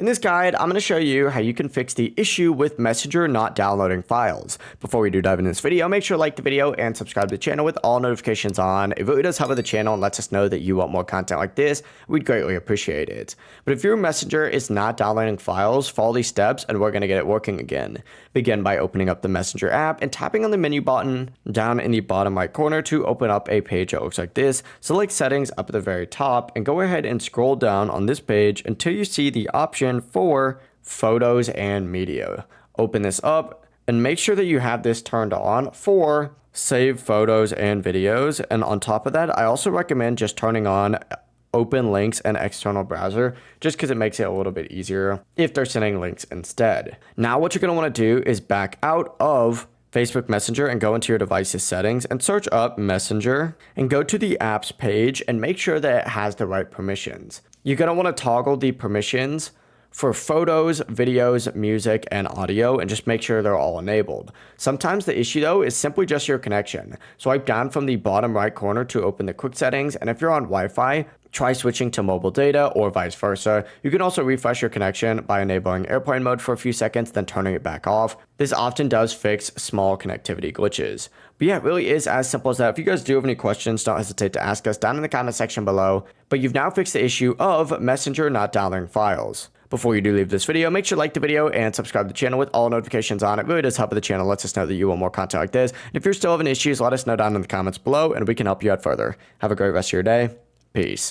In this guide, I'm going to show you how you can fix the issue with Messenger not downloading files. Before we do dive into this video, make sure to like the video and subscribe to the channel with all notifications on. It really does help with the channel and lets us know that you want more content like this. We'd greatly appreciate it. But if your Messenger is not downloading files, follow these steps and we're going to get it working again. Begin by opening up the Messenger app and tapping on the menu button down in the bottom right corner to open up a page that looks like this. Select settings up at the very top and go ahead and scroll down on this page until you see the option for photos and media. Open this up and make sure that you have this turned on for save photos and videos. And on top of that, I also recommend just turning on open links and external browser just because it makes it a little bit easier if they're sending links instead. Now what you're going to want to do is back out of Facebook Messenger and go into your device's settings and search up Messenger and go to the apps page and make sure that it has the right permissions. You're going to want to toggle the permissions for photos, videos, music, and audio, and just make sure they're all enabled. Sometimes the issue though is simply just your connection. Swipe down from the bottom right corner to open the quick settings, and if you're on Wi-Fi, try switching to mobile data or vice versa. You can also refresh your connection by enabling airplane mode for a few seconds, then turning it back off. This often does fix small connectivity glitches. But yeah, it really is as simple as that. If you guys do have any questions, don't hesitate to ask us down in the comment section below. But you've now fixed the issue of Messenger not downloading files. Before you do leave this video, make sure to like the video and subscribe to the channel with all notifications on. It really does help with the channel, lets us know that you want more content like this. And if you're still having issues, let us know down in the comments below and we can help you out further. Have a great rest of your day. Peace.